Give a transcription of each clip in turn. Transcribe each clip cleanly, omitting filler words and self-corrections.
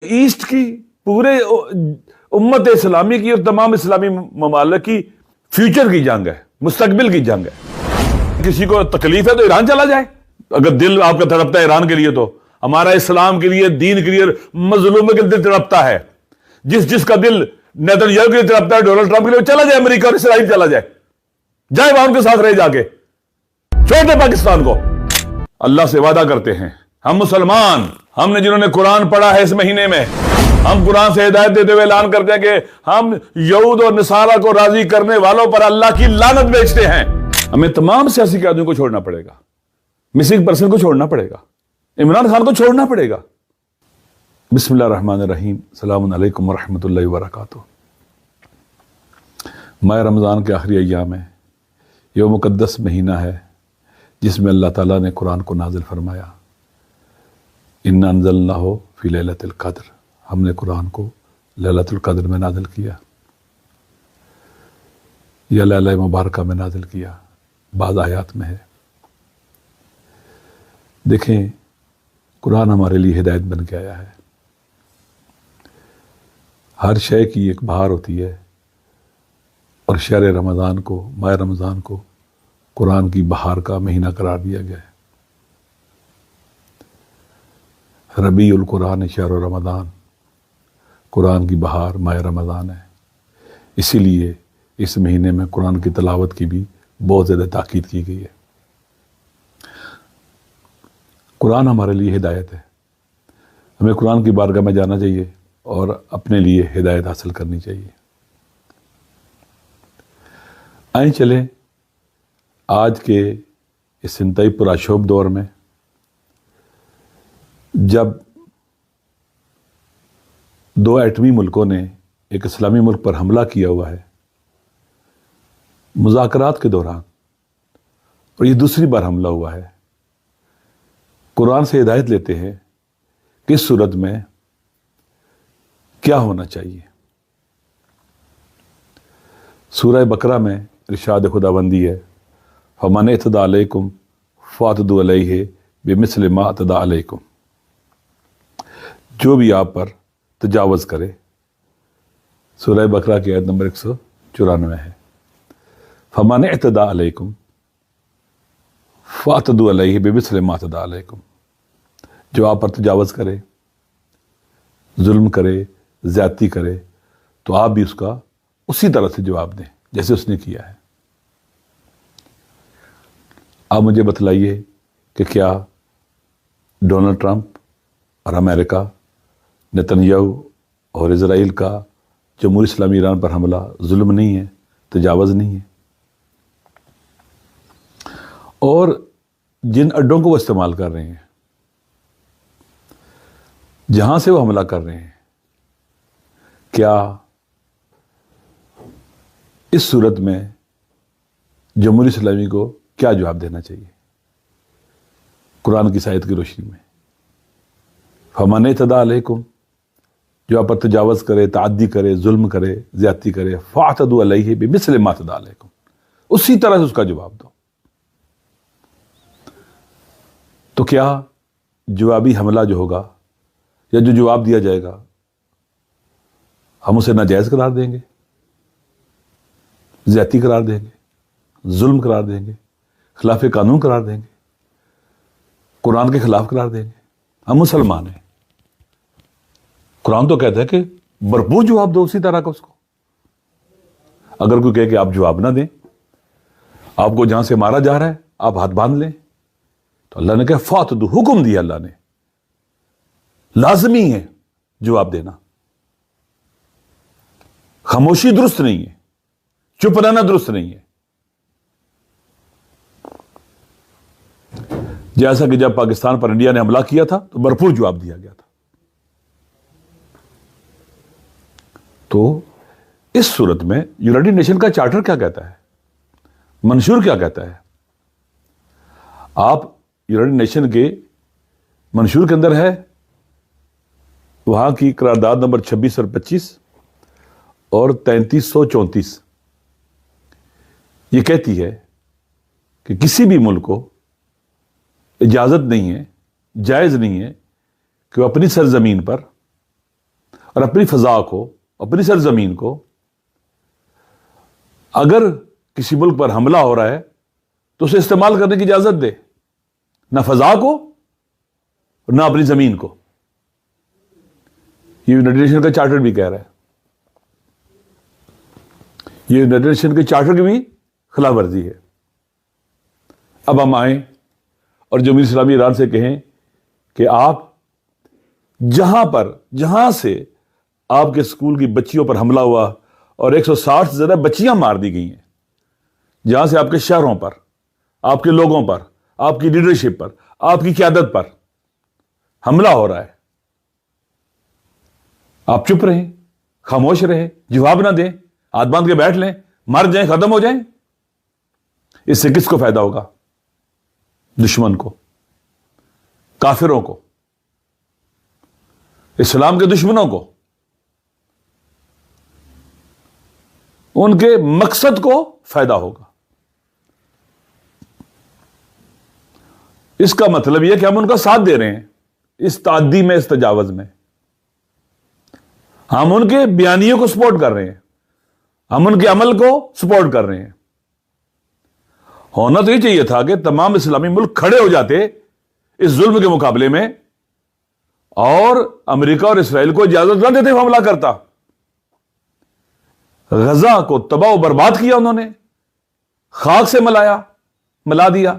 Asset کی، پورے امت اسلامی کی اور تمام اسلامی ممالک کی فیوچر کی جنگ ہے، مستقبل کی جنگ ہے۔ کسی کو تکلیف ہے تو ایران چلا جائے، اگر دل آپ کا تڑپتا ہے ایران کے لیے، تو ہمارا اسلام کے لیے، دین کے لیے، مظلوموں کے دل تڑپتا ہے۔ جس کا دل نیتن یاہو کے لیے تڑپتا ہے، ڈونلڈ ٹرمپ کے لیے، چلا جائے امریکہ اور اسرائیل، چلا جائے وہاں ان کے ساتھ رہ، جا کے چھوڑ دے پاکستان کو۔ اللہ سے وعدہ کرتے ہیں ہم مسلمان، ہم نے جنہوں نے قرآن پڑھا ہے اس مہینے میں، ہم قرآن سے ہدایت دیتے ہوئے اعلان کرتے ہیں کہ ہم یہود اور نصارہ کو راضی کرنے والوں پر اللہ کی لعنت بیچتے ہیں۔ ہمیں تمام سیاسی قیادیوں کو چھوڑنا پڑے گا، مسنگ پرسن کو چھوڑنا پڑے گا، عمران خان کو چھوڑنا پڑے گا۔ بسم اللہ الرحمن الرحیم، السلام علیکم ورحمۃ اللہ وبرکاتہ۔ ماہ رمضان کے آخری ایام ہے، یہ مقدس مہینہ ہے جس میں اللہ تعالیٰ نے قرآن کو نازل فرمایا۔ اِنَّا أَنزَلْنَاهُ فِي لَيْلَةِ الْقَدْرِ، ہم نے قرآن کو لیلۃ القدر میں نازل کیا، یا لیلہ مبارکہ میں نازل کیا، بعض آیات میں ہے۔ دیکھیں، قرآن ہمارے لیے ہدایت بن کے آیا ہے۔ ہر شے کی ایک بہار ہوتی ہے، اور شہر رمضان کو، ماہ رمضان کو قرآن کی بہار کا مہینہ قرار دیا گیا ہے۔ ربیع القرآن شہر رمضان، قرآن کی بہار ماہ رمضان ہے۔ اسی لیے اس مہینے میں قرآن کی تلاوت کی بھی بہت زیادہ تاکید کی گئی ہے۔ قرآن ہمارے لیے ہدایت ہے، ہمیں قرآن کی بارگاہ میں جانا چاہیے اور اپنے لیے ہدایت حاصل کرنی چاہیے۔ آئیں چلیں آج کے اس انتہائی پرآشوب دور میں، جب دو ایٹمی ملکوں نے ایک اسلامی ملک پر حملہ کیا ہوا ہے مذاکرات کے دوران، اور یہ دوسری بار حملہ ہوا ہے، قرآن سے ہدایت لیتے ہیں کہ اس صورت میں کیا ہونا چاہیے۔ سورہ بقرہ میں ارشاد خداوندی ہے، فَمَنِ اعْتَدَىٰ عَلَيْكُمْ فَاعْتَدُوا عَلَيْهِ بِمِثْلِ مَا اعْتَدَىٰ عَلَيْكُمْ، جو بھی آپ پر تجاوز کرے۔ سورہ بقرہ کی آیت نمبر 194 ہے، فَمَنِ اعْتَدَىٰ عَلَيْكُمْ فَاعْتَدُوا عَلَيْهِ بِمِثْلِ مَا اعْتَدَىٰ عَلَيْكُمْ، جو آپ پر تجاوز کرے، ظلم کرے، زیادتی کرے، تو آپ بھی اس کا اسی طرح سے جواب دیں جیسے اس نے کیا ہے۔ آپ مجھے بتلائیے کہ کیا ڈونلڈ ٹرمپ اور امریکہ، نیتن یاہو اور اسرائیل کا جمہوری اسلامی ایران پر حملہ ظلم نہیں ہے، تجاوز نہیں ہے؟ اور جن اڈوں کو وہ استعمال کر رہے ہیں، جہاں سے وہ حملہ کر رہے ہیں، کیا اس صورت میں جمہوری اسلامی کو کیا جواب دینا چاہیے قرآن کی آیت کی روشنی میں؟ فَمَنِ اعْتَدَىٰ عَلَيْكُمْ، جو آپ پر تجاوز کرے، تعدی کرے، ظلم کرے، زیادتی کرے، فَاعْتَدُوا عَلَيْهِ بِمِثْلِ مَا اعْتَدَىٰ عَلَيْكُمْ، اسی طرح سے اس کا جواب دو۔ تو کیا جوابی حملہ جو ہوگا یا جو جواب دیا جائے گا، ہم اسے ناجائز قرار دیں گے، زیادتی قرار دیں گے، ظلم قرار دیں گے، خلاف قانون قرار دیں گے، قرآن کے خلاف قرار دیں گے؟ ہم مسلمان ہیں، قرآن تو کہتا ہے کہ بھرپور جواب دو اسی طرح کا اس کو۔ اگر کوئی کہے کہ آپ جواب نہ دیں، آپ کو جہاں سے مارا جا رہا ہے آپ ہاتھ باندھ لیں، تو اللہ نے کہا فاتدو، حکم دیا اللہ نے، لازمی ہے جواب دینا۔ خاموشی درست نہیں ہے، چپ رہنا درست نہیں ہے۔ جیسا کہ جب پاکستان پر انڈیا نے حملہ کیا تھا تو بھرپور جواب دیا گیا تھا۔ تو اس صورت میں یونائیٹڈ نیشن کا چارٹر کیا کہتا ہے، منشور کیا کہتا ہے؟ آپ یونائیٹڈ نیشن کے منشور کے اندر ہے، وہاں کی قرارداد نمبر 26 اور 25 اور 3334 یہ کہتی ہے کہ کسی بھی ملک کو اجازت نہیں ہے، جائز نہیں ہے کہ وہ اپنی سرزمین پر اور اپنی فضا کو، اپنی سرزمین کو اگر کسی ملک پر حملہ ہو رہا ہے تو اسے استعمال کرنے کی اجازت دے، نہ فضا کو نہ اپنی زمین کو. یہ یونائٹڈ نیشن کا چارٹر بھی کہہ رہا ہے. یہ یونائٹڈ نیشن کے چارٹر کی بھی خلاف ورزی ہے. اب ہم آئیں اور جمہوریت اسلامی ایران سے کہیں کہ آپ جہاں سے آپ کے اسکول کی بچیوں پر حملہ ہوا اور 160 سے زیادہ بچیاں مار دی گئی ہیں، جہاں سے آپ کے شہروں پر، آپ کے لوگوں پر، آپ کی لیڈرشپ پر، آپ کی قیادت پر حملہ ہو رہا ہے، آپ چپ رہیں، خاموش رہیں، جواب نہ دیں، ہاتھ باندھ کے بیٹھ لیں، مر جائیں، ختم ہو جائیں؟ اس سے کس کو فائدہ ہوگا؟ دشمن کو، کافروں کو، اسلام کے دشمنوں کو، ان کے مقصد کو فائدہ ہوگا. اس کا مطلب یہ کہ ہم ان کا ساتھ دے رہے ہیں اس تعدی میں، اس تجاوز میں. ہم ان کے بیانیوں کو سپورٹ کر رہے ہیں، ہم ان کے عمل کو سپورٹ کر رہے ہیں. ہونا تو یہ چاہیے تھا کہ تمام اسلامی ملک کھڑے ہو جاتے اس ظلم کے مقابلے میں، اور امریکہ اور اسرائیل کو اجازت نہ دیتے وہ حملہ کرتا. غزہ کو تباہ و برباد کیا انہوں نے، خاک سے ملا دیا،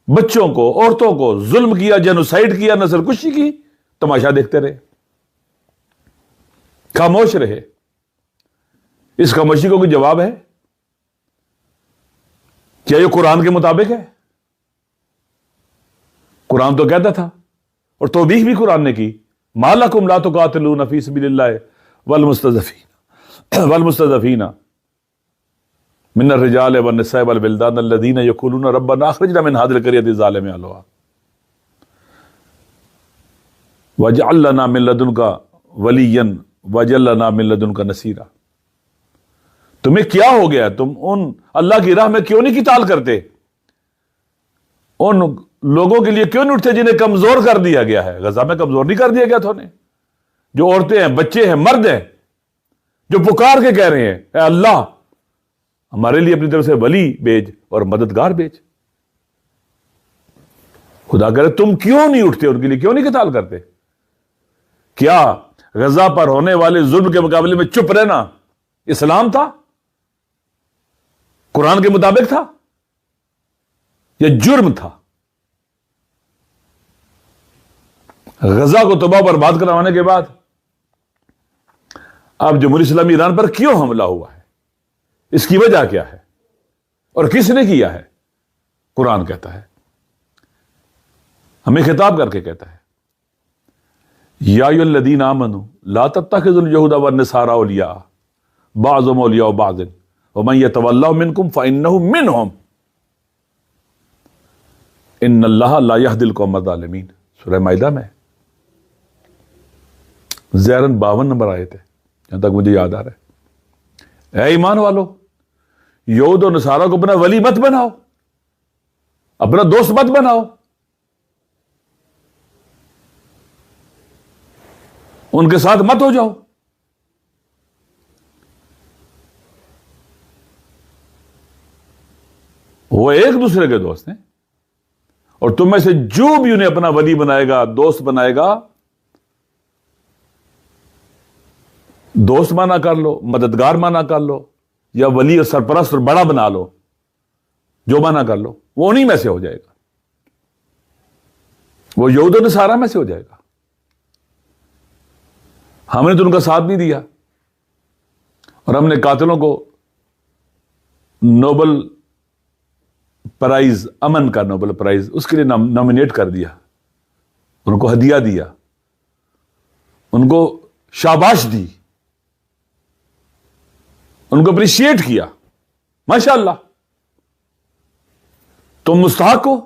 بچوں کو، عورتوں کو ظلم کیا، جینوسائیڈ کیا، نسل کشی کی. تماشا دیکھتے رہے، خاموش رہے. اس خاموشی کو کوئی جواب ہے؟ کیا یہ قرآن کے مطابق ہے؟ قرآن تو کہتا تھا، اور توبیخ بھی قرآن نے کی، ما لکم لا تقاتلون فی سبیل اللہ والمستضعفین من الرجال والنساء والولدان الذین یقولون ربنا اخرجنا من هذه القرية الظالم اهلها واجعل لنا من لدنك ولیا واجعل لنا من لدنك نصیرا. تمہیں کیا ہو گیا؟ تم ان اللہ کی راہ میں کیوں نہیں قتال کرتے؟ ان لوگوں کے لیے کیوں نہیں اٹھتے جنہیں کمزور کر دیا گیا ہے؟ غزہ میں کمزور نہیں کر دیا گیا تھا انہیں. جو عورتیں ہیں، بچے ہیں، مرد ہیں، جو پکار کے کہہ رہے ہیں اے اللہ ہمارے لیے اپنی طرف سے ولی بھیج اور مددگار بھیج. خدا کرے تم کیوں نہیں اٹھتے، ان کے لیے کیوں نہیں قتال کرتے؟ کیا غزہ پر ہونے والے ظلم کے مقابلے میں چپ رہنا اسلام تھا؟ قرآن کے مطابق تھا یا جرم تھا؟ غزہ کو تباہ برباد کروانے کے بعد اب جمہوریت اسلامی ایران پر کیوں حملہ ہوا ہے؟ اس کی وجہ کیا ہے اور کس نے کیا ہے؟ قرآن کہتا ہے، ہمیں خطاب کر کے کہتا ہے، یا ایھا الذین آمنوا لا تتخذوا اليہود والنصارى اولیاء بعضهم اولیاء بعض ومن يتولهم منکم فانه منهم ان اللہ لا يهدي القوم الظالمین. سورہ مائدہ میں زیرن 52 نمبر آیت ہے، جہاں تک مجھے یاد آ رہا ہے. اے ایمان والو، یہود و نصارہ کو اپنا ولی مت بناؤ، اپنا دوست مت بناؤ، ان کے ساتھ مت ہو جاؤ. وہ ایک دوسرے کے دوست ہیں، اور تم میں سے جو بھی انہیں اپنا ولی بنائے گا، دوست بنائے گا، دوست مانا کر لو، مددگار مانا کر لو، یا ولی اور سرپرست اور بڑا بنا لو، جو مانا کر لو، وہ انہی میں سے ہو جائے گا، وہ یہود و نصارہ میں سے ہو جائے گا. ہم نے تو ان کا ساتھ نہیں دیا، اور ہم نے قاتلوں کو نوبل پرائز، امن کا نوبل پرائز، اس کے لیے نامینیٹ کر دیا، ان کو ہدیہ دیا، ان کو شاباش دی، ان کو اپریشیٹ کیا. ماشاءاللہ تم مستحق ہو.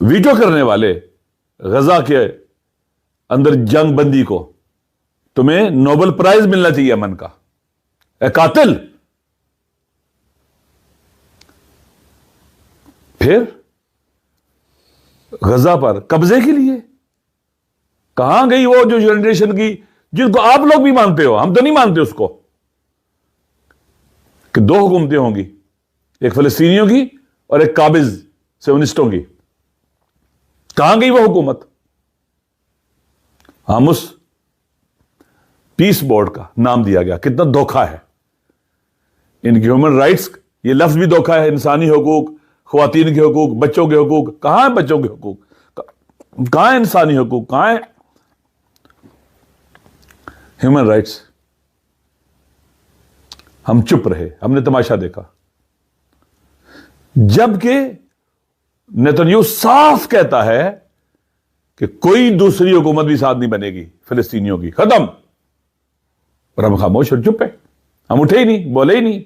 ویٹو کرنے والے غزہ کے اندر جنگ بندی کو تمہیں نوبل پرائز ملنا چاہیے امن کا. اے قاتل، پھر غزہ پر قبضے کے لیے کہاں گئی وہ جو جنریشن کی جن کو آپ لوگ بھی مانتے ہو؟ ہم تو نہیں مانتے اس کو کہ 2 حکومتیں ہوں گی، ایک فلسطینیوں کی اور ایک قابض سیونسٹوں کی. کہاں گئی وہ حکومت؟ ہم اس پیس بورڈ کا نام دیا گیا. کتنا دھوکہ ہے ان کی ہیومن رائٹس. یہ لفظ بھی دھوکہ ہے. انسانی حقوق، خواتین کے حقوق، بچوں کے حقوق. کہاں ہیں بچوں کے حقوق؟ کہاں ہیں انسانی حقوق؟ کہاں ہیں ہیومن رائٹس؟ ہم چپ رہے، ہم نے تماشا دیکھا. جبکہ نیتنیاہو صاف کہتا ہے کہ کوئی دوسری حکومت بھی ساتھ نہیں بنے گی فلسطینیوں کی، ختم. اور ہم خاموش اور چپ ہے، ہم اٹھے ہی نہیں، بولے ہی نہیں.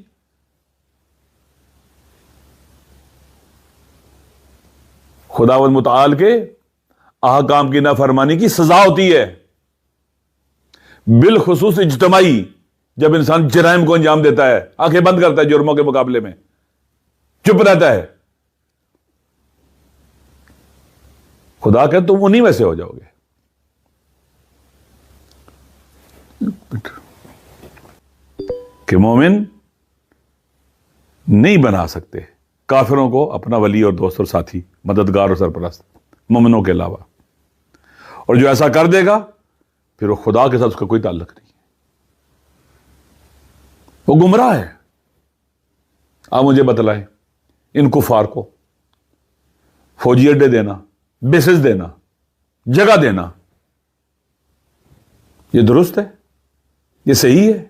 خداوند متعال کے احکام کی نافرمانی کی سزا ہوتی ہے، بالخصوص اجتماعی. جب انسان جرائم کو انجام دیتا ہے، آنکھیں بند کرتا ہے جرموں کے مقابلے میں، چپ رہتا ہے. خدا کہ تم انہی میں سے ہو جاؤ گے. کہ مومن نہیں بنا سکتے کافروں کو اپنا ولی اور دوست اور ساتھی، مددگار اور سرپرست مومنوں کے علاوہ. اور جو ایسا کر دے گا پھر وہ خدا کے ساتھ اس کا کوئی تعلق نہیں ہے، وہ گمراہ ہے. آپ مجھے بتلائیں ان کفار کو فوجی اڈے دینا، بیسز دینا، جگہ دینا، یہ درست ہے؟ یہ صحیح ہے؟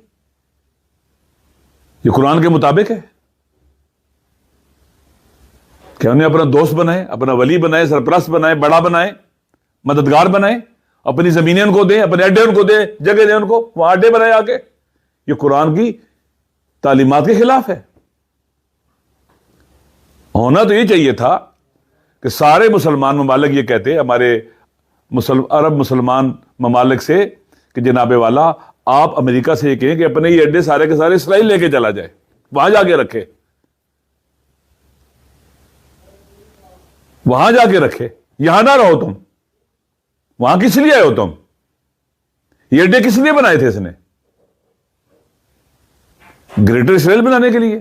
یہ قرآن کے مطابق ہے کہ انہیں اپنا دوست بنائے، اپنا ولی بنائے، سرپرست بنائے، بڑا بنائے، مددگار بنائے، اپنی زمینیں ان کو دیں، اپنے اڈے ان کو دیں، جگہ دیں ان کو، وہاں اڈے بنائے آ کے؟ یہ قرآن کی تعلیمات کے خلاف ہے. ہونا تو یہ چاہیے تھا کہ سارے مسلمان ممالک یہ کہتے، ہمارے عرب مسلمان ممالک سے، کہ جناب والا آپ امریکہ سے یہ کہیں کہ اپنے یہ اڈے سارے کے سارے اسرائیل لے کے چلا جائے، وہاں جا کے رکھے، وہاں جا کے رکھے، یہاں نہ رہو تم. وہاں کس لیے آئے ہو تم؟ یہ اڈے کس لیے بنائے تھے اس نے؟ گریٹر اسرائیل بنانے کے لیے.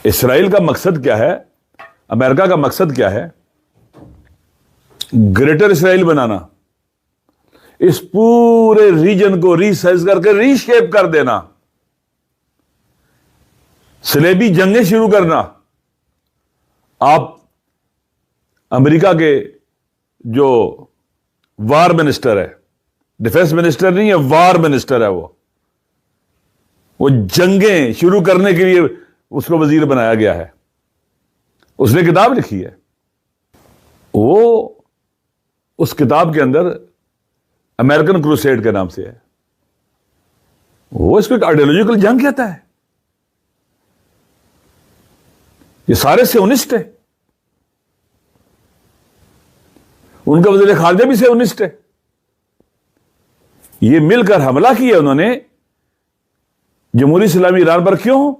اسرائیل کا مقصد کیا ہے؟ امریکہ کا مقصد کیا ہے؟ گریٹر اسرائیل بنانا، اس پورے ریجن کو ریسائز کر کے ری شیپ کر دینا، صلیبی جنگیں شروع کرنا. آپ امریکہ کے جو وار منسٹر ہے، ڈیفنس منسٹر نہیں ہے، وار منسٹر ہے، وہ جنگیں شروع کرنے کے لیے اس کو وزیر بنایا گیا ہے. اس نے کتاب لکھی ہے، وہ اس کتاب کے اندر امریکن کروسیڈ کے نام سے ہے. وہ اس کو ایک آئیڈیالوجیکل جنگ کہتا ہے. یہ سارے سیونسٹ ہے، ان کا وزیر خارجہ بھی سیونسٹ ہے. یہ مل کر حملہ کیا انہوں نے جمہوری اسلامی ایران پر. کیوں؟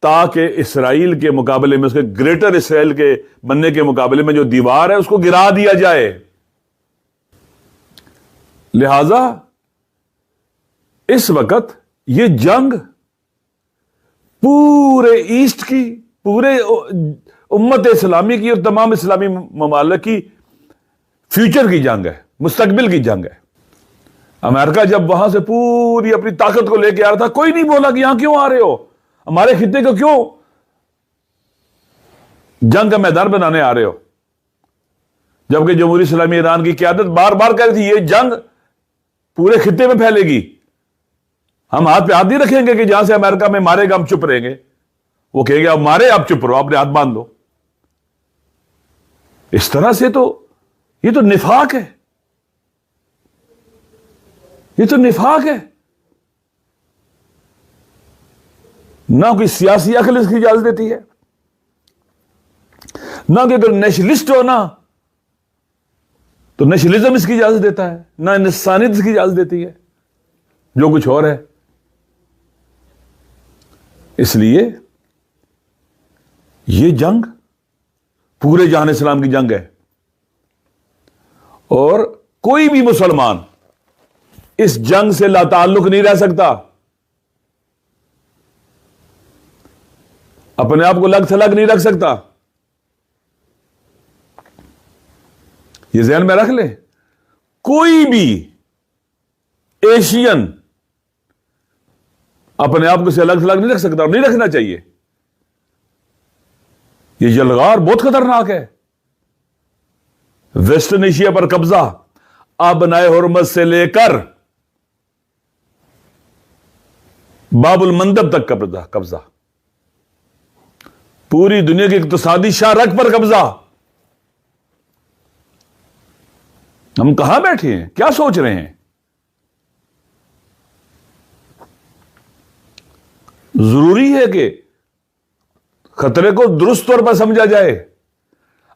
تاکہ اسرائیل کے مقابلے میں، اس کے گریٹر اسرائیل کے بننے کے مقابلے میں جو دیوار ہے اس کو گرا دیا جائے. لہذا اس وقت یہ جنگ پورے ایسٹ کی، پورے امت اسلامی کی اور تمام اسلامی ممالک کی فیوچر کی جنگ ہے، مستقبل کی جنگ ہے. امریکہ جب وہاں سے پوری اپنی طاقت کو لے کے آ رہا تھا، کوئی نہیں بولا کہ یہاں کیوں آ رہے ہو، ہمارے خطے کو کیوں جنگ کا میدان بنانے آ رہے ہو. جبکہ جمہوری اسلامی ایران کی قیادت بار بار کہہ رہی تھی یہ جنگ پورے خطے میں پھیلے گی، ہم ہاتھ پہ ہاتھ نہیں رکھیں گے کہ جہاں سے امریکہ میں مارے گا ہم چپ رہیں گے. وہ کہے گے اب مارے آپ چپ رہو، اپنے ہاتھ باندھ لو. اس طرح سے تو یہ تو نفاق ہے، یہ تو نفاق ہے. نہ کوئی سیاسی عقل اس کی اجازت دیتی ہے، نہ کہ اگر نیشنلسٹ ہونا تو نیشنلزم اس کی اجازت دیتا ہے، نہ انسانیت اس کی اجازت دیتی ہے، جو کچھ اور ہے. اس لیے یہ جنگ پورے جہان اسلام کی جنگ ہے. اور کوئی بھی مسلمان اس جنگ سے لا تعلق نہیں رہ سکتا، اپنے آپ کو لگ تھلگ نہیں رکھ سکتا. یہ ذہن میں رکھ لیں، کوئی بھی ایشین اپنے آپ کو سے الگ تھلگ نہیں رکھ سکتا، اور نہیں رکھنا چاہیے. یہ یلغار بہت خطرناک ہے. ویسٹرن ایشیا پر قبضہ، آبنائے حرمت سے لے کر باب المندب تک قبضہ، پوری دنیا کی اقتصادی شاہراہ پر قبضہ. ہم کہاں بیٹھے ہیں؟ کیا سوچ رہے ہیں؟ ضروری ہے کہ خطرے کو درست طور پر سمجھا جائے.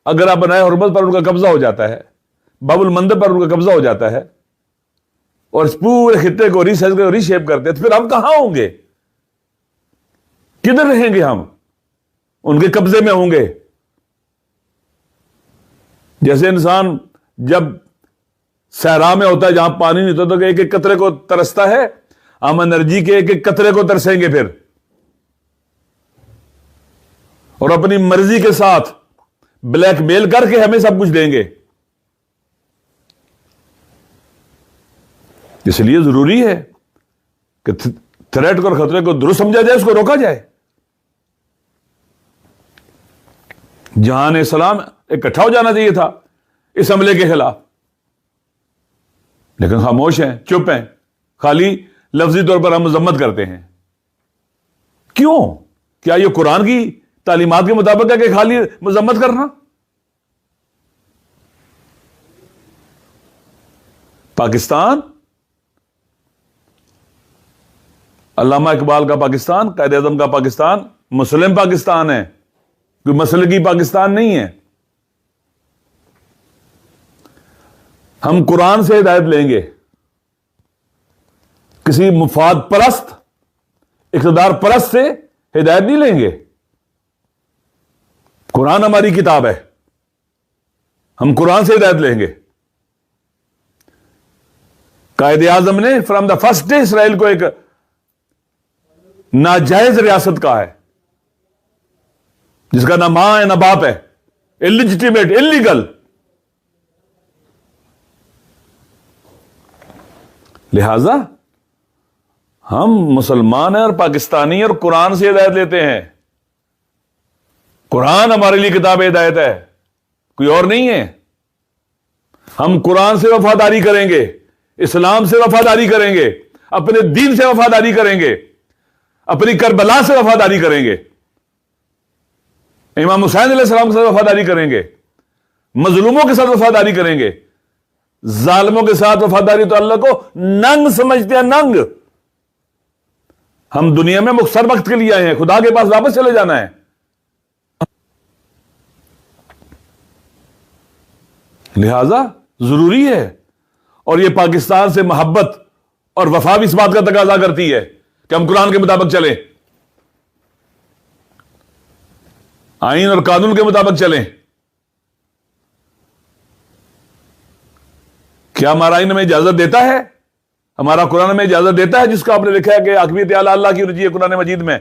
اگر آپ بنائے حرمت پر ان کا قبضہ ہو جاتا ہے، باب المندب پر ان کا قبضہ ہو جاتا ہے، اور اس پورے خطے کو ری شیپ کرتے ہیں، تو پھر ہم کہاں ہوں گے؟ کدھر رہیں گے؟ ہم ان کے قبضے میں ہوں گے. جیسے انسان جب صحرا میں ہوتا ہے جہاں پانی نہیں ہوتا تو ایک ایک قطرے کو ترستا ہے، ہم انرجی کے ایک ایک قطرے کو ترسیں گے پھر، اور اپنی مرضی کے ساتھ بلیک میل کر کے ہمیں سب کچھ دیں گے. اس لیے ضروری ہے کہ تھریٹ اور خطرے کو درست سمجھا جائے، اس کو روکا جائے. جہان اسلام اکٹھا ہو جانا چاہیے تھا اس حملے کے خلاف، لیکن خاموش ہیں، چپ ہیں، خالی لفظی طور پر ہم مذمت کرتے ہیں. کیوں؟ کیا یہ قرآن کی تعلیمات کے مطابق ہے کہ خالی مذمت کرنا؟ پاکستان، علامہ اقبال کا پاکستان، قائد اعظم کا پاکستان مسلم پاکستان ہے، کوئی مسلکی پاکستان نہیں ہے. ہم قرآن سے ہدایت لیں گے، کسی مفاد پرست، اقتدار پرست سے ہدایت نہیں لیں گے. قرآن ہماری کتاب ہے، ہم قرآن سے ہدایت لیں گے. قائد اعظم نے فرام دا فرسٹ ڈے اسرائیل کو ایک ناجائز ریاست کہا ہے، جس کا نہ ماں ہے نہ باپ ہے، انلیجیٹیمیٹ، انلیگل. لہذا ہم مسلمان ہیں اور پاکستانی اور قرآن سے ہدایت لیتے ہیں. قرآن ہمارے لیے کتاب ہدایت ہے، کوئی اور نہیں ہے. ہم قرآن سے وفاداری کریں گے، اسلام سے وفاداری کریں گے، اپنے دین سے وفاداری کریں گے، اپنی کربلا سے وفاداری کریں گے، امام حسین علیہ السلام کے ساتھ وفاداری کریں گے، مظلوموں کے ساتھ وفاداری کریں گے. ظالموں کے ساتھ وفاداری تو اللہ کو ننگ سمجھتے ہیں، ننگ. ہم دنیا میں مختصر وقت کے لیے آئے ہیں، خدا کے پاس واپس چلے جانا ہے. لہذا ضروری ہے، اور یہ پاکستان سے محبت اور وفا بھی اس بات کا تقاضا کرتی ہے کہ ہم قرآن کے مطابق چلیں، آئین اور قانون کے مطابق چلیں. کیا ہمارا آئین ہمیں اجازت دیتا ہے؟ ہمارا قرآن ہمیں اجازت دیتا ہے، جس کو آپ نے لکھا ہے کہ حاکمیت اعلی اللہ کی رجی ہے قرآن مجید میں،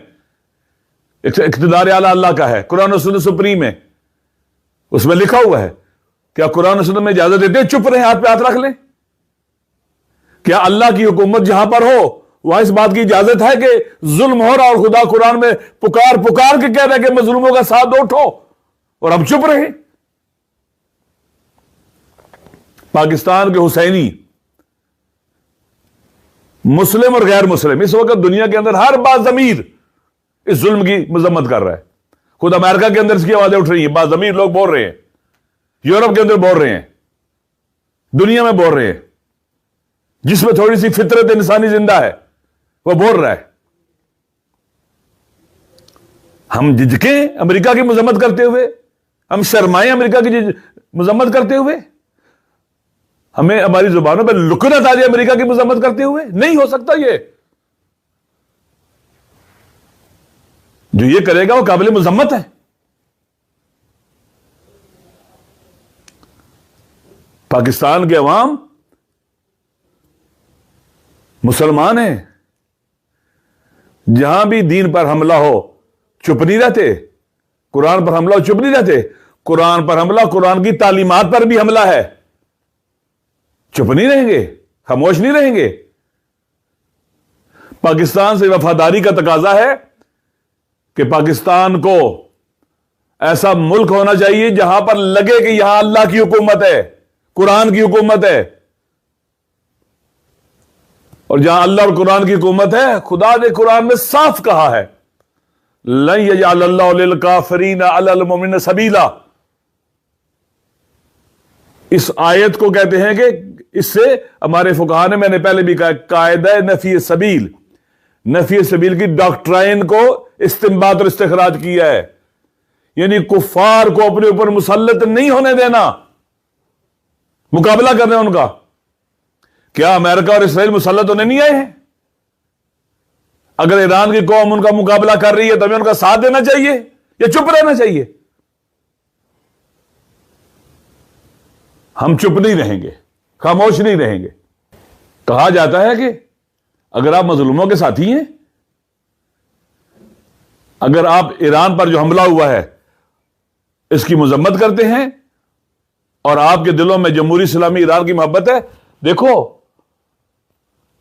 اقتدار اعلی اللہ کا ہے، قرآن و سنت سپریم ہے، اس میں لکھا ہوا ہے. کیا قرآن و سنت میں اجازت دیتے ہیں چپ رہیں، ہاتھ پہ ہاتھ رکھ لیں؟ کیا اللہ کی حکومت جہاں پر ہو وہاں اس بات کی اجازت ہے کہ ظلم ہو رہا اور خدا قرآن میں پکار پکار کے کہہ رہے کہ مظلوموں کا ساتھ دو، اٹھو، اور ہم چپ رہیں؟ پاکستان کے حسینی، مسلم اور غیر مسلم، اس وقت دنیا کے اندر ہر باضمیر اس ظلم کی مذمت کر رہا ہے. خود امریکہ کے اندر اس کی آوازیں اٹھ رہی ہیں، باضمیر لوگ بول رہے ہیں، یورپ کے اندر بول رہے ہیں، دنیا میں بول رہے ہیں. جس میں تھوڑی سی فطرت انسانی زندہ ہے وہ بول رہا ہے. ہم جھجکیں امریکہ کی مذمت کرتے ہوئے، ہم شرمائیں امریکہ کی مذمت کرتے ہوئے، ہمیں ہماری زبانوں پہ لکنت آ جائے امریکہ کی مذمت کرتے ہوئے؟ نہیں ہو سکتا. یہ جو یہ کرے گا وہ قابل مذمت ہے. پاکستان کے عوام مسلمان ہیں، جہاں بھی دین پر حملہ ہو چپ نہیں رہتے، قرآن پر حملہ ہو چپ نہیں رہتے، قرآن پر حملہ، قرآن کی تعلیمات پر بھی حملہ ہے، چپ نہیں رہیں گے، خاموش نہیں رہیں گے۔ پاکستان سے وفاداری کا تقاضا ہے کہ پاکستان کو ایسا ملک ہونا چاہیے جہاں پر لگے کہ یہاں اللہ کی حکومت ہے، قرآن کی حکومت ہے، اور جہاں اللہ اور قرآن کی حکومت ہے، خدا نے قرآن میں صاف کہا ہے لن یجعل اللہ للکافرین علی المؤمنین سبیلا۔ اس آیت کو کہتے ہیں کہ اس سے ہمارے فقہا نے، میں نے پہلے بھی کہا، قاعدہ نفی سبیل، نفی سبیل کی ڈاکٹرائن کو استنباط اور استخراج کیا ہے، یعنی کفار کو اپنے اوپر مسلط نہیں ہونے دینا، مقابلہ کرنا ان کا۔ کیا امریکہ اور اسرائیل مسلط ہونے نہیں آئے ہیں؟ اگر ایران کی قوم ان کا مقابلہ کر رہی ہے تو ہمیں ان کا ساتھ دینا چاہیے یا چپ رہنا چاہیے؟ ہم چپ نہیں رہیں گے، خاموش نہیں رہیں گے۔ کہا جاتا ہے کہ اگر آپ مظلوموں کے ساتھی ہیں، اگر آپ ایران پر جو حملہ ہوا ہے اس کی مذمت کرتے ہیں اور آپ کے دلوں میں جمہوری اسلامی ایران کی محبت ہے، دیکھو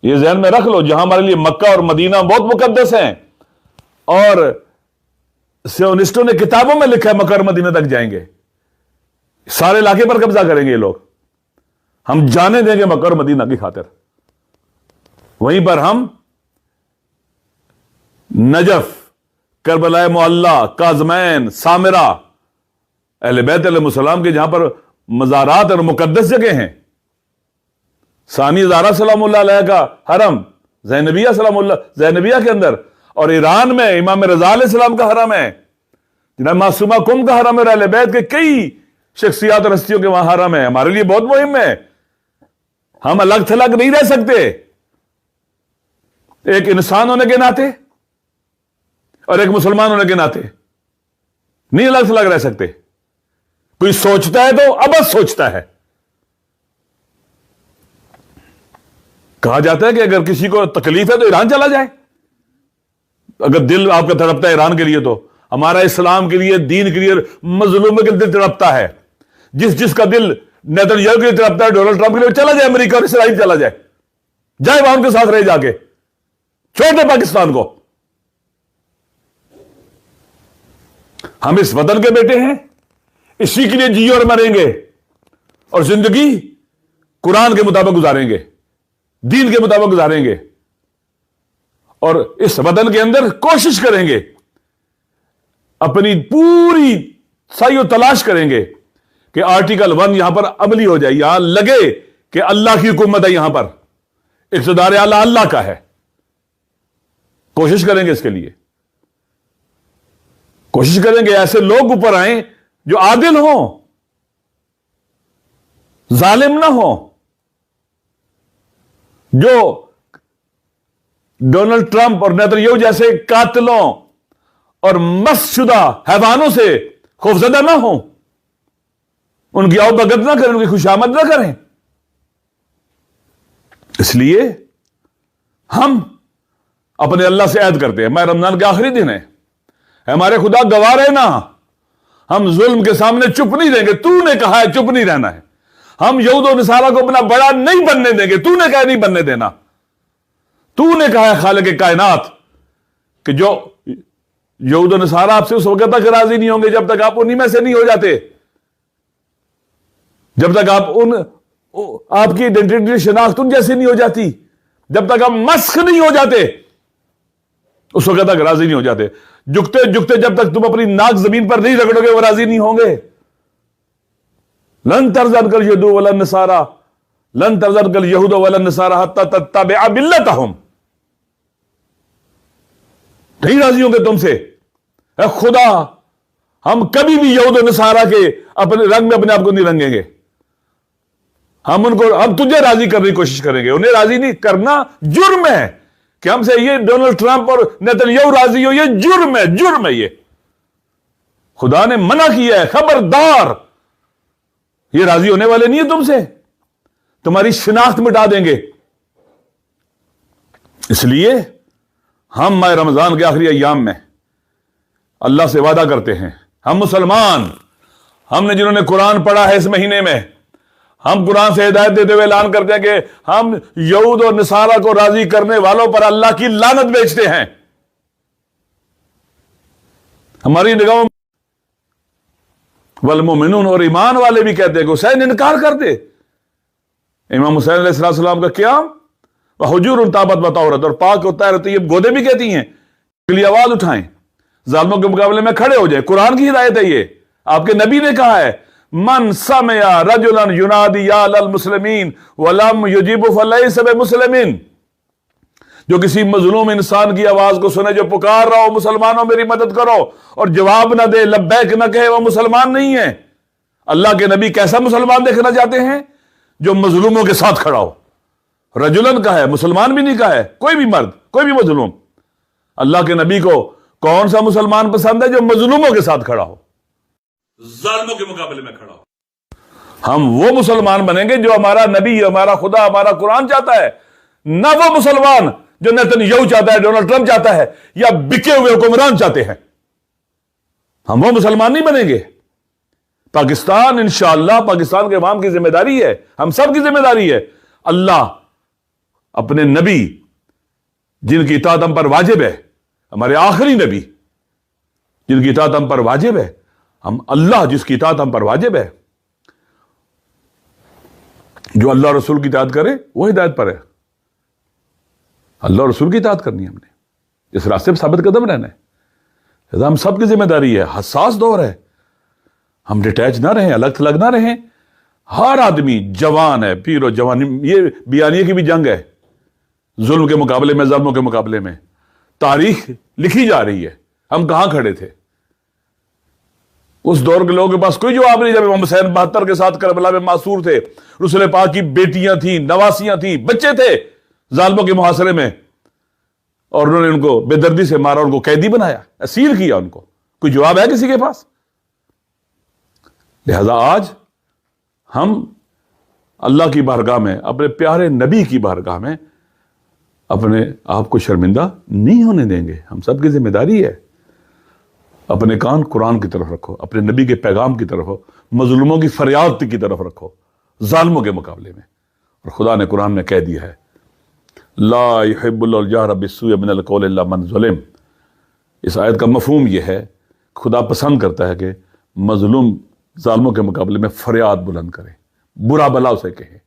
یہ ذہن میں رکھ لو، جہاں ہمارے لیے مکہ اور مدینہ بہت مقدس ہیں، اور سیونسٹوں نے کتابوں میں لکھا ہے مکہ اور مدینہ تک جائیں گے، سارے علاقے پر قبضہ کریں گے یہ لوگ، ہم جانے دیں گے مکہ اور مدینہ کی خاطر۔ وہیں پر ہم نجف، کربلا معلی، کاظمین، سامرہ، اہل بیت علیہ السلام کے جہاں پر مزارات اور مقدس جگہ ہیں، ثانی زہرا سلام اللہ علیہ کا حرم، زینبیہ سلام اللہ زینبیہ کے اندر، اور ایران میں امام رضا علیہ السلام کا حرم ہے، جناب معصومہ کم کا حرم ہے، اہل بیت کے کئی شخصیات اور ہستیوں کے وہاں حرم ہے، ہمارے لیے بہت مہم ہے، ہم الگ تھلگ نہیں رہ سکتے، ایک انسان ہونے کے ناطے اور ایک مسلمان ہونے کے ناطے نہیں الگ تھلگ رہ سکتے۔ کوئی سوچتا ہے تو ابد سوچتا ہے۔ کہا جاتا ہے کہ اگر کسی کو تکلیف ہے تو ایران چلا جائے، اگر دل آپ کا تڑپتا ہے ایران کے لیے، تو ہمارا اسلام کے لیے، دین کے لیے، مظلوموں کے دل تڑپتا ہے، جس کا دل نیتن یاہو کے لیے تڑپتا ہے، ڈونلڈ ٹرمپ کے لیے، چلا جائے امریکہ اور اسرائیل، چلا جائے وہاں ان کے ساتھ رہ جا کے، چھوڑ دے پاکستان کو۔ ہم اس وطن کے بیٹے ہیں، اسی کے لیے جی اور مریں گے، اور زندگی قرآن کے مطابق گزاریں گے، دین کے مطابق گزاریں گے، اور اس وطن کے اندر کوشش کریں گے، اپنی پوری سعی و تلاش کریں گے کہ آرٹیکل 1 یہاں پر عملی ہو جائے، یہاں لگے کہ اللہ کی حکومت ہے، یہاں پر اقتدار اعلی اللہ کا ہے۔ کوشش کریں گے، اس کے لیے کوشش کریں گے ایسے لوگ اوپر آئیں جو عادل ہوں، ظالم نہ ہوں، جو ڈونلڈ ٹرمپ اور نیتن یاہو جیسے قاتلوں اور مست شدہ حیوانوں سے خوفزدہ نہ ہوں، ان کی آؤ بھگت نہ کریں، ان کی خوشامد نہ کریں۔ اس لیے ہم اپنے اللہ سے عہد کرتے ہیں، میں رمضان کے آخری دن ہے، ہمارے خدا گواہ رہنا، ہم ظلم کے سامنے چپ نہیں رہیں گے، تو نے کہا ہے چپ نہیں رہنا ہے، ہم یہود و نصارہ کو اپنا بڑا نہیں بننے دیں گے، تو نے کہا نہیں بننے دینا، تو نے کہا ہے خالق کائنات کہ جو یہود و نصارہ آپ سے اس وقت تک راضی نہیں ہوں گے جب تک آپ انہی میں سے نہیں ہو جاتے، جب تک آپ کی آئیڈینٹی شناخت ان جیسی نہیں ہو جاتی، جب تک آپ مسخ نہیں ہو جاتے، اس وقت تک راضی نہیں ہو جاتے۔ جھکتے جھکتے جب تک تم اپنی ناک زمین پر نہیں رگڑو گے وہ راضی نہیں ہوں گے۔ لن ترضى عنك اليهود ولا النصارى لن ترضى عنك اليهود ولا النصارى حتى تتبع ملتهم، نہیں راضی ہوں گے تم سے، اے خدا ہم کبھی بھی یہود و نصارہ کے اپنے رنگ میں اپنے آپ کو نہیں رنگیں گے، ہم تجھے راضی کرنے کی کوشش کریں گے، انہیں راضی نہیں کرنا جرم ہے کہ ہم سے یہ ڈونلڈ ٹرمپ اور نیتن یاہو راضی ہو، یہ جرم ہے، جرم ہے، یہ خدا نے منع کیا ہے، خبردار، یہ راضی ہونے والے نہیں ہے تم سے۔ تمہاری شناخت مٹا دیں گے. اس لیے ہم ماہ رمضان کے آخری ایام میں اللہ سے وعدہ کرتے ہیں، ہم مسلمان، ہم نے جنہوں نے قرآن پڑھا ہے اس مہینے میں، ہم قرآن سے ہدایت دیتے ہوئے اعلان کرتے ہیں کہ ہم یہود اور نصارہ کو راضی کرنے والوں پر اللہ کی لعنت بیچتے ہیں. ہماری نگاہوں والمؤمنون، اور ایمان والے بھی کہتے ہیں کہ حسین انکار کر دے. امام حسین علیہ السلام کا قیام وحجور طابت بطورت، اور پاک ہوتا ہے طیب گودے بھی کہتی ہیں کے لیے آواز اٹھائیں، ظالموں کے مقابلے میں کھڑے ہو جائیں. قرآن کی ہدایت ہے یہ. آپ کے نبی نے کہا ہے من سمع رجلا ینادی یا للمسلمین ولم یجب فلیس بمسلمین، جو کسی مظلوم انسان کی آواز کو سنے جو پکار رہا ہو مسلمانوں میری مدد کرو اور جواب نہ دے، لبیک نہ کہے، وہ مسلمان نہیں ہے. اللہ کے نبی کیسا مسلمان دیکھنا چاہتے ہیں؟ جو مظلوموں کے ساتھ کھڑا ہو. رجلن کا ہے، مسلمان بھی نہیں کہا ہے، کوئی بھی مرد، کوئی بھی مظلوم. اللہ کے نبی کو کون سا مسلمان پسند ہے؟ جو مظلوموں کے ساتھ کھڑا ہو، ظالموں کے مقابلے میں کھڑا ہو. ہم وہ مسلمان بنیں گے جو ہمارا نبی، ہمارا خدا، ہمارا قرآن چاہتا ہے، نہ وہ مسلمان جو نیتنیاہو چاہتا ہے، ڈونلڈ ٹرمپ چاہتا ہے، یا بکے ہوئے حکمران چاہتے ہیں. ہم وہ مسلمان نہیں بنیں گے. پاکستان انشاءاللہ پاکستان کے عوام کی ذمہ داری ہے، ہم سب کی ذمہ داری ہے. اللہ اپنے نبی جن کی اطاعت ہم پر واجب ہے، ہمارے آخری نبی جن کی اطاعت ہم پر واجب ہے، ہم اللہ جس کی اطاعت ہم پر واجب ہے، جو اللہ رسول کی اطاعت کرے وہ ہدایت پر ہے. اللہ رسول کی اطاعت کرنی ہے ہم نے، اس راستے پہ ثابت قدم رہنا ہے. ہم سب کی ذمہ داری ہے. حساس دور ہے، ہم ڈیٹیچ نہ رہیں، الگ تھلگ نہ رہیں. ہر آدمی جوان ہے، پیر و جوان. یہ بیانیے کی بھی جنگ ہے، ظلم کے مقابلے میں، ظلموں کے مقابلے میں. تاریخ لکھی جا رہی ہے. ہم کہاں کھڑے تھے؟ اس دور کے لوگوں کے پاس کوئی جواب نہیں. جب امام حسین 72 کے ساتھ کربلا میں معصور تھے، رسول پاک کی بیٹیاں تھیں، نواسیاں تھیں، بچے تھے ظالموں کے محاصرے میں، اور انہوں نے ان کو بے دردی سے مارا، ان کو قیدی بنایا، اسیر کیا ان کو. کوئی جواب ہے کسی کے پاس؟ لہذا آج ہم اللہ کی بارگاہ میں، اپنے پیارے نبی کی بارگاہ میں اپنے آپ کو شرمندہ نہیں ہونے دیں گے. ہم سب کی ذمہ داری ہے. اپنے کان قرآن کی طرف رکھو، اپنے نبی کے پیغام کی طرف، مظلوموں کی فریاد کی طرف رکھو ظالموں کے مقابلے میں. اور خدا نے قرآن میں کہہ دیا ہے لا يحب اللہ الجہر بالسوء من القول الا من ظلم. اس آیت کا مفہوم یہ ہے، خدا پسند کرتا ہے کہ مظلوم ظالموں کے مقابلے میں فریاد بلند کرے، برا بلا اسے کہے،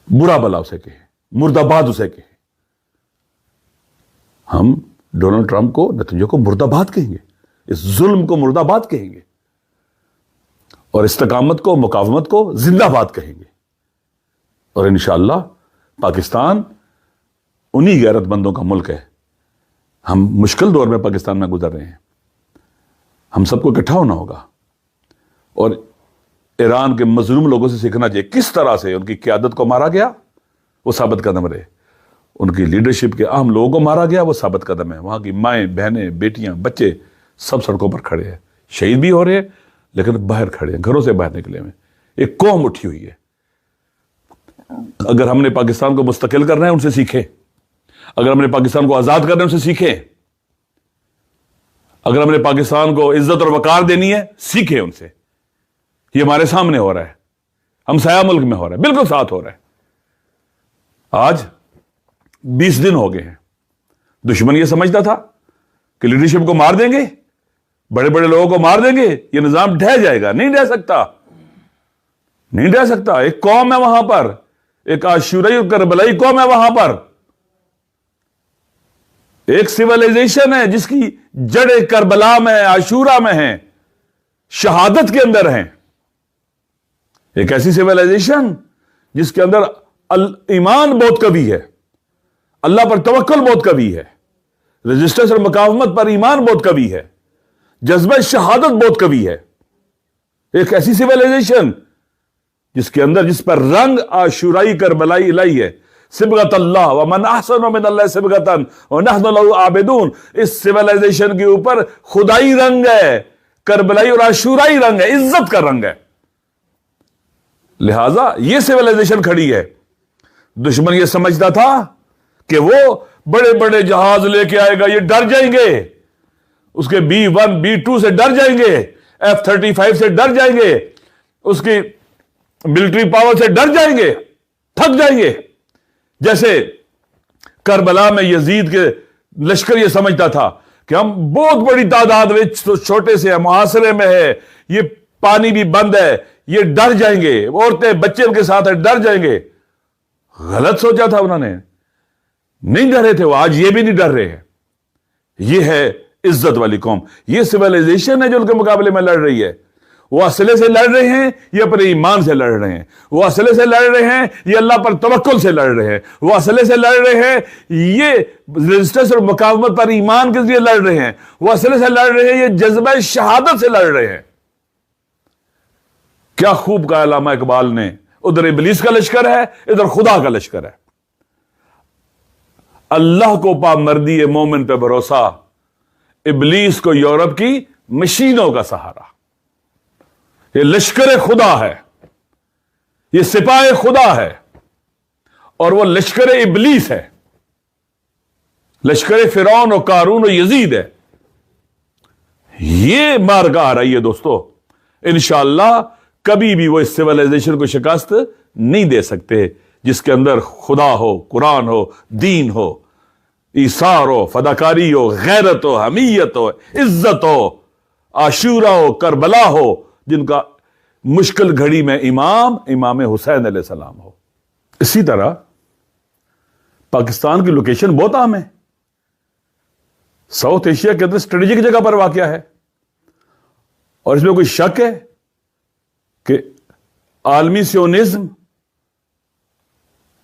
برا بلا اسے کہے، مرد آباد اسے کہے. ہم ڈونلڈ ٹرمپ کو، نیتنیاہو کو مرد آباد کہیں گے، اس ظلم کو مرد آباد کہیں گے، اور استقامت کو، مقاومت کو زندہ باد کہیں گے. اور انشاءاللہ پاکستان انہی غیرت مندوں کا ملک ہے. ہم مشکل دور میں پاکستان میں گزر رہے ہیں. ہم سب کو اکٹھا ہونا ہوگا اور ایران کے مظلوم لوگوں سے سیکھنا چاہیے کس طرح سے ان کی قیادت کو مارا گیا، وہ ثابت قدم رہے. ان کی لیڈرشپ کے اہم لوگوں کو مارا گیا، وہ ثابت قدم ہے. وہاں کی مائیں، بہنیں، بیٹیاں، بچے سب سڑکوں پر کھڑے ہیں، شہید بھی ہو رہے ہیں لیکن باہر کھڑے ہیں، گھروں سے باہر نکلے ہوئے. ایک قوم اٹھی ہوئی ہے. اگر ہم نے پاکستان کو مستقل کرنا ہے ان سے سیکھیں. اگر ہم نے پاکستان کو آزاد کرنا ہے ان سے سیکھیں. اگر ہم نے پاکستان کو عزت اور وقار دینی ہے سیکھیں ان سے. یہ ہمارے سامنے ہو رہا ہے، ہم سایہ ملک میں ہو رہا ہے، بالکل ساتھ ہو رہا ہے. آج 20 دن ہو گئے ہیں. دشمن یہ سمجھتا تھا کہ لیڈرشپ کو مار دیں گے، بڑے بڑے لوگوں کو مار دیں گے، یہ نظام ڈھہ جائے گا. نہیں ڈھہ سکتا، نہیں ڈھہ سکتا. ایک قوم ہے وہاں پر، ایک عاشورائی اور کربلائی قوم ہے وہاں پر. ایک سیولائزیشن ہے جس کی جڑیں کربلا میں، عاشورہ میں ہیں، شہادت کے اندر ہیں. ایک ایسی سیولائزیشن جس کے اندر ایمان بہت قوی ہے، اللہ پر توکل بہت قوی ہے، رزسٹنس اور مقاومت پر ایمان بہت قوی ہے، جذبہ شہادت بہت قوی ہے. ایک ایسی سیولائزیشن جس کے اندر، جس پر رنگ عاشورائی کربلائی الہی ہے. صبغۃ اللہ ومن احسن من اللہ صبغۃ ونحن له عابدون. اس سیولائزیشن کے اوپر خدائی رنگ ہے، کربلائی اور عاشورائی رنگ ہے، عزت کا رنگ ہے. لہذا یہ سویلائزیشن کھڑی ہے. دشمن یہ سمجھتا تھا کہ وہ بڑے بڑے جہاز لے کے آئے گا, یہ ڈر جائیں گے, اس کے B-1 B-2 سے ڈر جائیں گے, F-35 سے ڈر جائیں گے, اس کی ملٹری پاور سے ڈر جائیں گے, تھک جائیں گے. جیسے کربلا میں یزید کے لشکر یہ سمجھتا تھا کہ ہم بہت بڑی تعداد میں چھوٹے سے محاصرے میں ہے, یہ پانی بھی بند ہے, یہ ڈر جائیں گے, عورتیں بچے ان کے ساتھ ڈر جائیں گے. غلط سوچا تھا انہوں نے, نہیں ڈرے تھے وہ, آج یہ بھی نہیں ڈر رہے ہیں. یہ ہے عزت والی قوم, یہ سویلائزیشن ہے جو ان کے مقابلے میں لڑ رہی ہے. وہ اسلحے سے لڑ رہے ہیں, یہ اپنے ایمان سے لڑ رہے ہیں. وہ اسلحے سے لڑ رہے ہیں, یہ اللہ پر توکل سے لڑ رہے ہیں. وہ اسلحے سے لڑ رہے ہیں, یہ ریزسٹنس اور مقاومت پر ایمان کے ذریعے لڑ رہے ہیں. وہ اسلحے سے لڑ رہے ہیں, یہ جذبہ شہادت سے لڑ رہے ہیں. کیا خوب کہا علامہ اقبال نے, ادھر ابلیس کا لشکر ہے, ادھر خدا کا لشکر ہے. اللہ کو پامردی مومن پہ بھروسہ, ابلیس کو یورپ کی مشینوں کا سہارا. یہ لشکر خدا ہے, یہ سپاہ خدا ہے, اور وہ لشکر ابلیس ہے, لشکر فرعون و قارون و یزید ہے. یہ مارکہ آ رہی ہے دوستو. انشاءاللہ کبھی بھی وہ اس سویلائزیشن کو شکست نہیں دے سکتے جس کے اندر خدا ہو, قرآن ہو, دین ہو, ایثار ہو, فداکاری ہو, غیرت ہو, حمیت ہو, عزت ہو, عاشورہ ہو, کربلا ہو, جن کا مشکل گھڑی میں امام حسین علیہ السلام ہو. اسی طرح پاکستان کی لوکیشن بہت اہم ہے. ساؤتھ ایشیا کے اندر اسٹریٹجک جگہ پر واقع ہے, اور اس میں کوئی شک ہے کہ عالمی سیونزم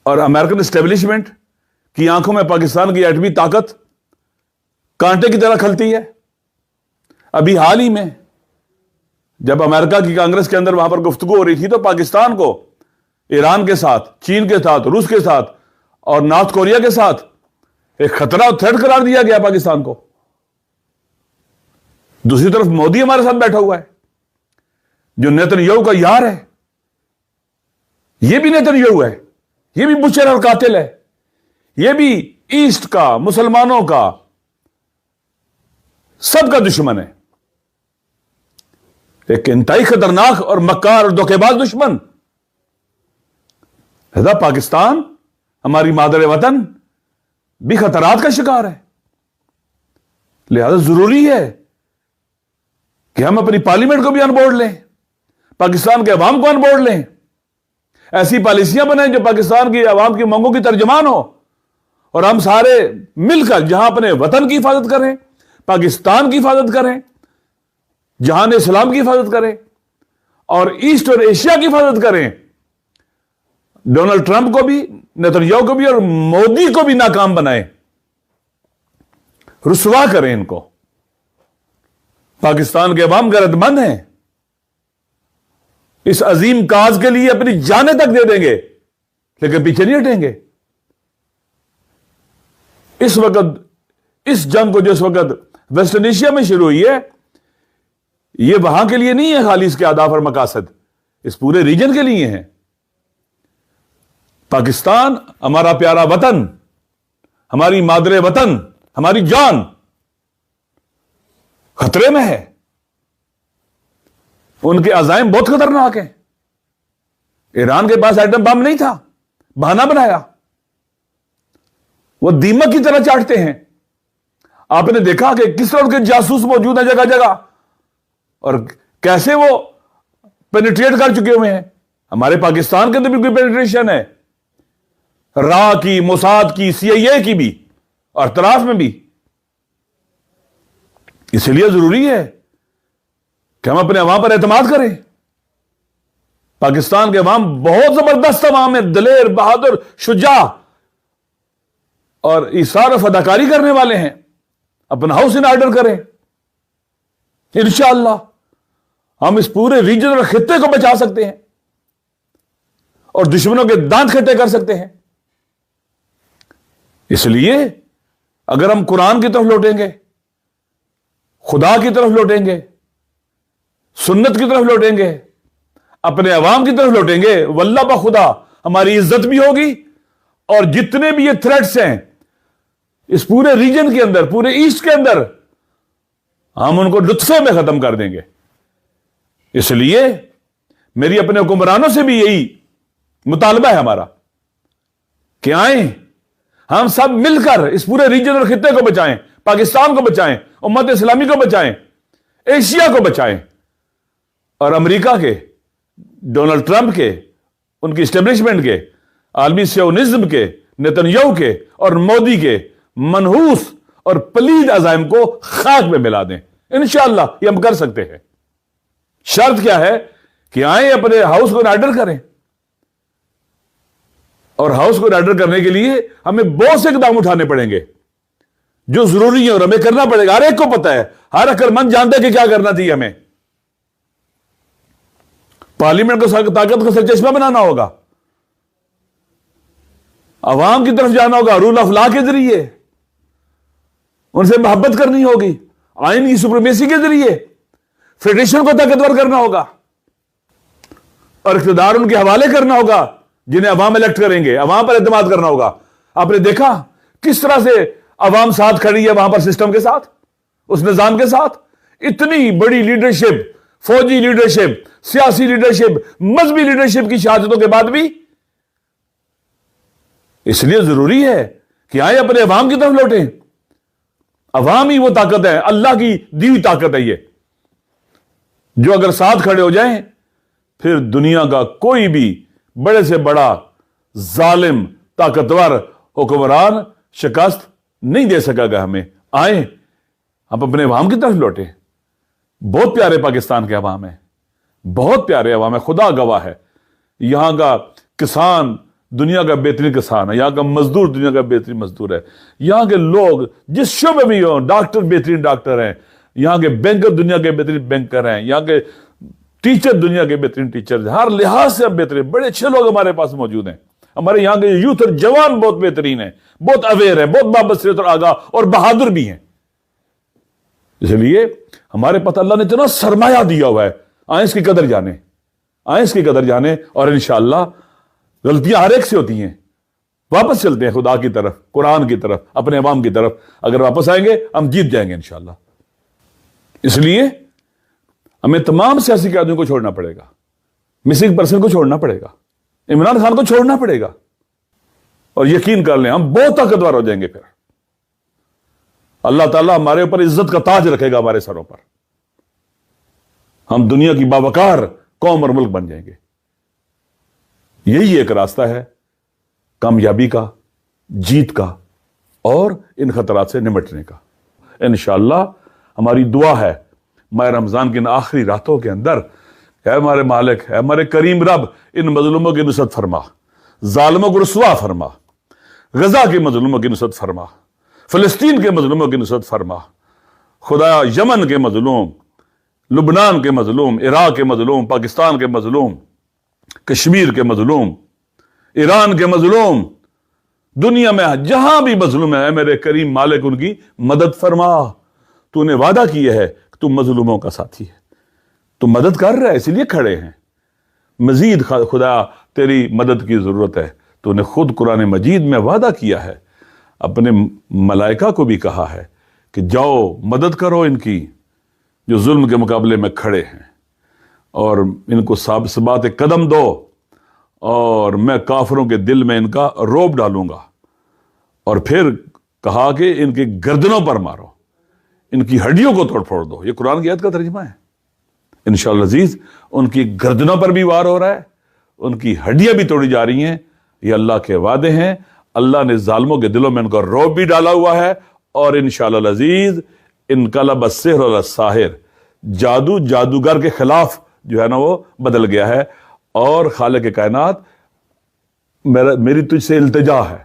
اور امریکن اسٹیبلشمنٹ کی آنکھوں میں پاکستان کی ایٹمی طاقت کانٹے کی طرح کھلتی ہے. ابھی حال ہی میں جب امریکہ کی کانگریس کے اندر وہاں پر گفتگو ہو رہی تھی تو پاکستان کو ایران کے ساتھ, چین کے ساتھ, روس کے ساتھ اور نارتھ کوریا کے ساتھ ایک خطرہ اور تھریٹ قرار دیا گیا پاکستان کو. دوسری طرف مودی ہمارے ساتھ بیٹھا ہوا ہے جو نیتن یاہو کا یار ہے. یہ بھی نیتن یاہو ہے, یہ بھی بچر اور قاتل ہے, یہ بھی ایسٹ کا, مسلمانوں کا, سب کا دشمن ہے. ایک انتہائی خطرناک اور مکار اور دھوکے باز دشمن. لہذا پاکستان ہماری مادر وطن بھی خطرات کا شکار ہے. لہذا ضروری ہے کہ ہم اپنی پارلیمنٹ کو بھی آن بورڈ لیں, پاکستان کے عوام کو آن بورڈ لیں, ایسی پالیسیاں بنائیں جو پاکستان کی عوام کی مانگوں کی ترجمان ہو, اور ہم سارے مل کر جہاں اپنے وطن کی حفاظت کریں, پاکستان کی حفاظت کریں, جہان اسلام کی حفاظت کریں, اور ایسٹ اور ایشیا کی حفاظت کریں. ڈونلڈ ٹرمپ کو بھی, نیتن یاہو کو بھی اور مودی کو بھی ناکام بنائیں, رسوا کریں ان کو. پاکستان کے عوام غیرت مند ہیں, اس عظیم کاز کے لیے اپنی جانیں تک دے دیں گے, لیکن پیچھے نہیں ہٹیں گے. اس وقت اس جنگ کو جو اس وقت ویسٹرن ایشیا میں شروع ہوئی ہے, یہ وہاں کے لیے نہیں ہے خالی اس کے اہداف اور مقاصد, اس پورے ریجن کے لیے ہیں. پاکستان ہمارا پیارا وطن, ہماری مادر وطن, ہماری جان خطرے میں ہے. ان کے عزائم بہت خطرناک ہیں. ایران کے پاس ایٹم بم نہیں تھا, بہانہ بنایا. وہ دیمک کی طرح چاٹتے ہیں. آپ نے دیکھا کہ کس طرح کے جاسوس موجود ہیں جگہ جگہ, اور کیسے وہ پینیٹریٹ کر چکے ہوئے ہیں. ہمارے پاکستان کے اندر بھی کوئی پینیٹریشن ہے, را کی, موساد کی, CIA کی بھی, اور اطراف میں بھی. اس لیے ضروری ہے کہ ہم اپنے عوام پر اعتماد کریں. پاکستان کے عوام بہت زبردست عوام ہے, دلیر, بہادر, شجاع اور ایثار و فداکاری کرنے والے ہیں. اپنا ہاؤس ان آرڈر کریں, انشاءاللہ ہم اس پورے ریجن اور خطے کو بچا سکتے ہیں اور دشمنوں کے دانت کھٹے کر سکتے ہیں. اس لیے اگر ہم قرآن کی طرف لوٹیں گے, خدا کی طرف لوٹیں گے, سنت کی طرف لوٹیں گے, اپنے عوام کی طرف لوٹیں گے، واللہ بخدا ہماری عزت بھی ہوگی، اور جتنے بھی یہ تھریٹس ہیں اس پورے ریجن کے اندر، پورے ایسٹ کے اندر، ہم ان کو لطفے میں ختم کر دیں گے۔ اس لیے میری اپنے حکمرانوں سے بھی یہی مطالبہ ہے ہمارا کہ آئیں ہم سب مل کر اس پورے ریجن اور خطے کو بچائیں، پاکستان کو بچائیں، امت اسلامی کو بچائیں، ایشیا کو بچائیں، اور امریکہ کے، ڈونلڈ ٹرمپ کے، ان کی اسٹیبلشمنٹ کے، عالمی سیونزم کے، نیتن یاہو کے اور مودی کے منحوس اور پلید عزائم کو خاک میں ملا دیں۔ انشاءاللہ یہ ہم کر سکتے ہیں۔ شرط کیا ہے کہ آئیں اپنے ہاؤس کو آرڈر کریں، اور ہاؤس کو آرڈر کرنے کے لیے ہمیں بہت سے اقدام اٹھانے پڑیں گے جو ضروری ہے، اور ہمیں کرنا پڑے گا۔ ہر ایک کو پتا ہے، ہر عقلمند جانتا ہے کہ کیا کرنا چاہیے ہمیں۔ پارلیمنٹ کو طاقت کا سرچشمہ بنانا ہوگا، عوام کی طرف جانا ہوگا رول آف لا کے ذریعے، ان سے محبت کرنی ہوگی آئین کی سپریمیسی کے ذریعے، فیڈریشن کو طاقتور کرنا ہوگا، اور اقتدار ان کے حوالے کرنا ہوگا جنہیں عوام الیکٹ کریں گے، عوام پر اعتماد کرنا ہوگا۔ آپ نے دیکھا کس طرح سے عوام ساتھ کھڑی ہے وہاں پر، سسٹم کے ساتھ، اس نظام کے ساتھ، اتنی بڑی لیڈرشپ، فوجی لیڈرشپ، سیاسی لیڈرشپ، مذہبی لیڈرشپ کی شہادتوں کے بعد بھی۔ اس لیے ضروری ہے کہ آئے اپنے عوام کی طرف لوٹیں۔ عوام ہی وہ طاقت ہے، اللہ کی دی ہوئی طاقت ہے یہ، جو اگر ساتھ کھڑے ہو جائیں پھر دنیا کا کوئی بھی بڑے سے بڑا ظالم طاقتور حکمران شکست نہیں دے سکے گا ہمیں۔ آئیں ہم اپنے عوام کی طرف لوٹیں۔ بہت پیارے پاکستان کے عوام ہیں، بہت پیارے عوام ہے، خدا گواہ ہے۔ یہاں کا کسان دنیا کا بہترین کسان ہے، یہاں کا مزدور دنیا کا بہترین مزدور ہے، یہاں کے لوگ جس شعبے میں ہوں، ڈاکٹر بہترین ڈاکٹر ہیں، یہاں کے بینکر دنیا کے بہترین بینکر ہیں، یہاں کے ٹیچر دنیا کے بہترین ٹیچر ہیں، ہر لحاظ سے بہترین، بڑے اچھے لوگ ہمارے پاس موجود ہیں۔ ہمارے یہاں کے یوتھ اور جوان بہت بہترین ہیں، بہت اویئر ہیں، بہت بابصیرت اور آگاہ اور بہادر بھی ہیں۔ اس لیے ہمارے پاس اللہ نے اتنا سرمایہ دیا ہوا ہے، آئیں اس کی قدر جانے، آئیں اس کی قدر جانے، اور انشاءاللہ غلطیاں ہر ایک سے ہوتی ہیں۔ واپس چلتے ہیں خدا کی طرف، قرآن کی طرف، اپنے عوام کی طرف۔ اگر واپس آئیں گے ہم جیت جائیں گے انشاءاللہ۔ اس لیے ہمیں تمام سیاسی قیادیوں کو چھوڑنا پڑے گا، مسنگ پرسن کو چھوڑنا پڑے گا، عمران خان کو چھوڑنا پڑے گا، اور یقین کر لیں ہم بہت طاقتور ہو جائیں گے۔ پھر اللہ تعالیٰ ہمارے اوپر عزت کا تاج رکھے گا ہمارے سروں پر، ہم دنیا کی باوقار قوم اور ملک بن جائیں گے۔ یہی ایک راستہ ہے کامیابی کا، جیت کا، اور ان خطرات سے نمٹنے کا۔ انشاءاللہ ہماری دعا ہے ماہ رمضان کی ان آخری راتوں کے اندر، اے ہمارے مالک، اے ہمارے کریم رب، ان مظلوموں کی نصرت فرما، ظالموں کو رسوا فرما، غزہ کے مظلوموں کی نصرت فرما، فلسطین کے مظلوموں کی نصرت فرما، خدا یمن کے مظلوم، لبنان کے مظلوم، عراق کے مظلوم، پاکستان کے مظلوم، کشمیر کے مظلوم، ایران کے مظلوم، دنیا میں جہاں بھی مظلوم ہے، اے میرے کریم مالک ان کی مدد فرما۔ تو نے وعدہ کیا ہے کہ تم مظلوموں کا ساتھی ہے، تم مدد کر رہا ہے، اسی لیے کھڑے ہیں۔ مزید خدا تیری مدد کی ضرورت ہے۔ تو نے خود قرآن مجید میں وعدہ کیا ہے، اپنے ملائکہ کو بھی کہا ہے کہ جاؤ مدد کرو ان کی جو ظلم کے مقابلے میں کھڑے ہیں، اور ان کو ثبات قدم دو، اور میں کافروں کے دل میں ان کا روب ڈالوں گا۔ اور پھر کہا کہ ان کی گردنوں پر مارو، ان کی ہڈیوں کو توڑ پھوڑ دو۔ یہ قرآن کی آیت کا ترجمہ ہے۔ انشاءاللہ عزیز ان کی گردنوں پر بھی وار ہو رہا ہے، ان کی ہڈیاں بھی توڑی جا رہی ہیں۔ یہ اللہ کے وعدے ہیں۔ اللہ نے ظالموں کے دلوں میں ان کا روب بھی ڈالا ہوا ہے، اور انشاءاللہ عزیز انقلب السحر علی الساحر، جادو جادوگر کے خلاف جو ہے نا وہ بدل گیا ہے۔ اور خالق کائنات میری تجھ سے التجا ہے،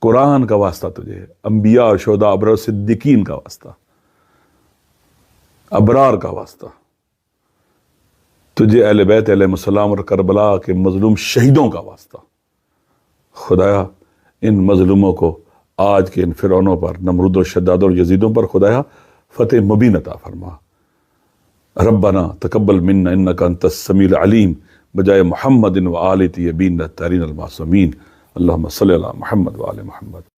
قرآن کا واسطہ تجھے، انبیاء اور شہداء ابرار صدیقین کا واسطہ، ابرار کا واسطہ، تجھے اہل بیت علیہ السلام اور کربلا کے مظلوم شہیدوں کا واسطہ۔ خدایا ان مظلوموں کو آج کے ان فرعونوں پر، نمرود و شداد اور یزیدوں پر خدایا فتح مبین عطا فرما۔ ربنا تقبل منا انك انت السميع العليم بجائے محمد و آل طیبین الطاہرین المعصومین. اللہم صلی علی محمد و آل محمد.